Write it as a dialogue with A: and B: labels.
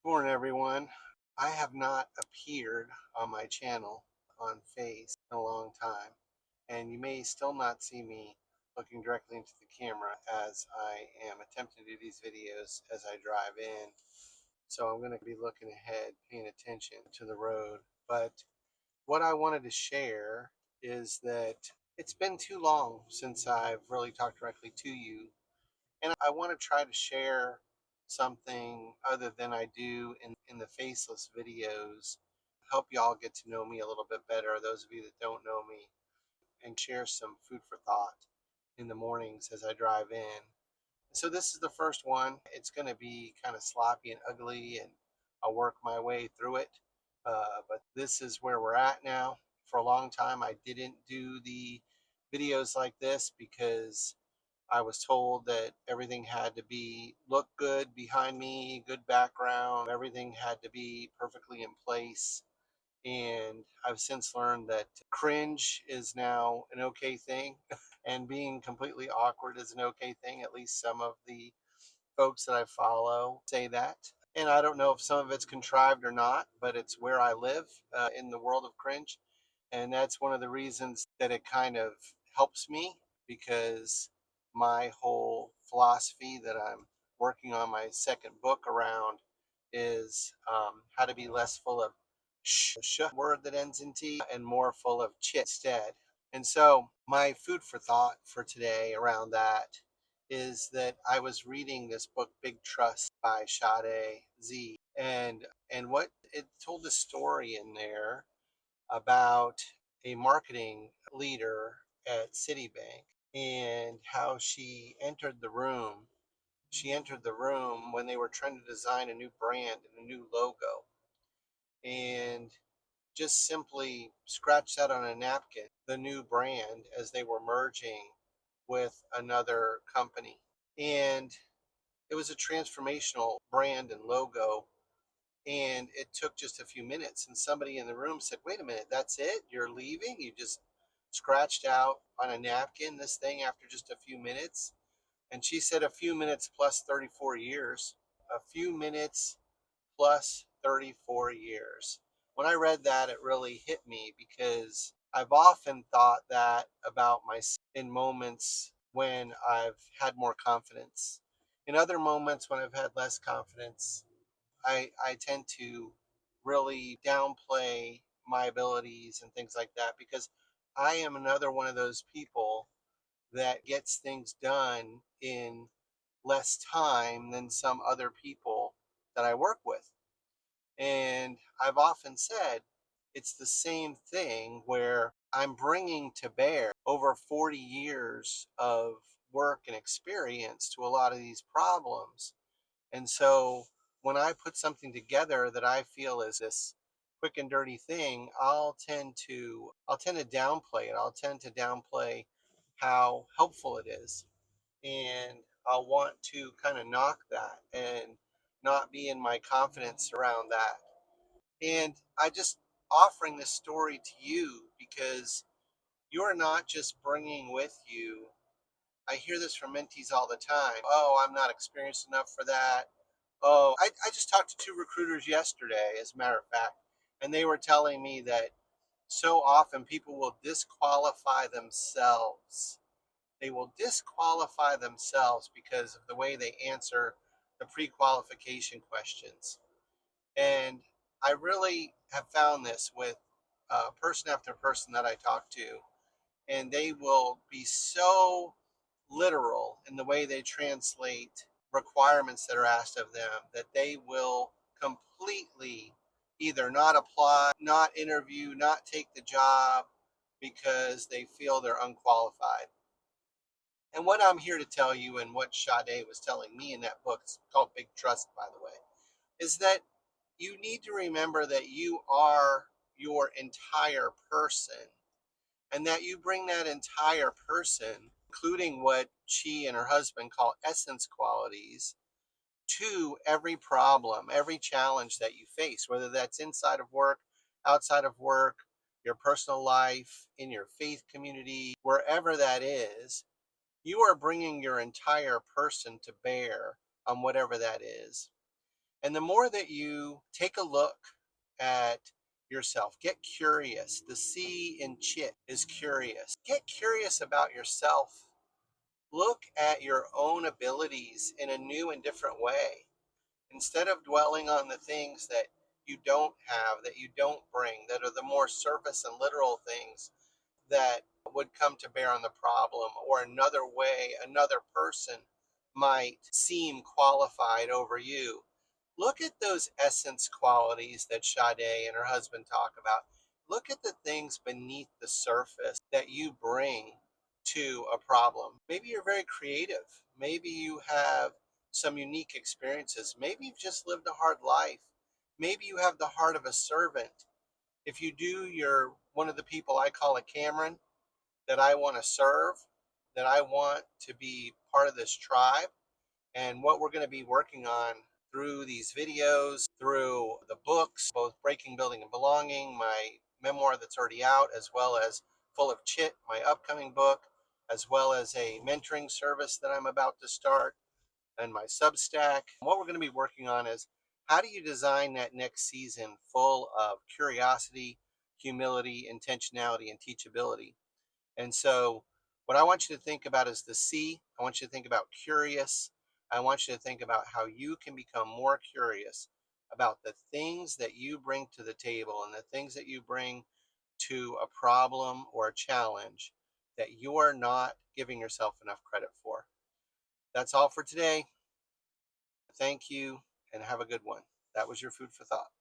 A: Good morning, everyone. I have not appeared on my channel on Face in a long time, and you may still not see me looking directly into the camera as I am attempting to do these videos as I drive in. So I'm going to be looking ahead, paying attention to the road. But what I wanted to share is that it's been too long since I've really talked directly to you, and I want to try to share something other than I do in the faceless videos. Help y'all get to know me a little bit better, those of you that don't know me, and share some food for thought in the mornings as I drive in. So this is the first one. It's going to be kind of sloppy and ugly, and I'll work my way through it. But this is where we're at now. For a long time, I didn't do the videos like this because I was told that everything had to be look good behind me, good background, everything had to be perfectly in place. And I've since learned that cringe is now an okay thing, and being completely awkward is an okay thing. At least some of the folks that I follow say that. And I don't know if some of it's contrived or not, but it's where I live in the world of cringe. And that's one of the reasons that it kind of helps me, because my whole philosophy that I'm working on my second book around is how to be less full of word that ends in T and more full of chit instead. And so my food for thought for today around that is that I was reading this book, Big Trust by Sade Z, and what it told a story in there about a marketing leader at Citibank and how she entered the room. She entered the room when they were trying to design a new brand and a new logo, and just simply scratched out on a napkin the new brand as they were merging with another company. And it was a transformational brand and logo, and it took just a few minutes, and somebody in the room said, "Wait a minute, that's it? You're leaving? You just scratched out on a napkin this thing after just a few minutes?" And she said, "A few minutes plus 34 years. A few minutes plus 34 years." When I read that, it really hit me, because I've often thought that about myself in moments when I've had more confidence. In other moments when I've had less confidence, I tend to really downplay my abilities and things like that, because I am another one of those people that gets things done in less time than some other people that I work with. And I've often said it's the same thing where I'm bringing to bear over 40 years of work and experience to a lot of these problems. And so when I put something together that I feel is this quick and dirty thing, I'll tend to downplay it. I'll tend to downplay how helpful it is. And I'll want to kind of knock that and not be in my confidence around that. And I just offering this story to you because you're not just bringing with you. I hear this from mentees all the time. "Oh, I'm not experienced enough for that." Oh, I just talked to two recruiters yesterday, as a matter of fact, and they were telling me that so often people will disqualify themselves. They will disqualify themselves because of the way they answer the pre qualification questions. And I really have found this with person after person that I talk to, and they will be so literal in the way they translate requirements that are asked of them that they will completely either not apply, not interview, not take the job because they feel they're unqualified. And what I'm here to tell you, and what Sade was telling me in that book, it's called Big Trust, by the way, is that you need to remember that you are your entire person, and that you bring that entire person, including what she and her husband call essence qualities, to every problem, every challenge that you face, whether that's inside of work, outside of work, your personal life, in your faith community, wherever that is. You are bringing your entire person to bear on whatever that is. And the more that you take a look at yourself, get curious. The C in chit is curious. Get curious about yourself. Look at your own abilities in a new and different way. Instead of dwelling on the things that you don't have, that you don't bring, that are the more surface and literal things that would come to bear on the problem, or another way another person might seem qualified over you. Look at those essence qualities that Sade and her husband talk about. Look at the things beneath the surface that you bring to a problem. Maybe you're very creative. Maybe you have some unique experiences. Maybe you've just lived a hard life. Maybe you have the heart of a servant. If you do, you're one of the people I call a Cameron, that I want to serve, that I want to be part of this tribe. And what we're going to be working on through these videos, through the books, both Breaking, Building, and Belonging, my memoir that's already out, as well as Full of Chit, my upcoming book, as well as a mentoring service that I'm about to start, and my Substack. What we're going to be working on is, how do you design that next season full of curiosity, humility, intentionality, and teachability? And so, what I want you to think about is the C. I want you to think about curious. I want you to think about how you can become more curious about the things that you bring to the table and the things that you bring to a problem or a challenge that you are not giving yourself enough credit for. That's all for today. Thank you and have a good one. That was your food for thought.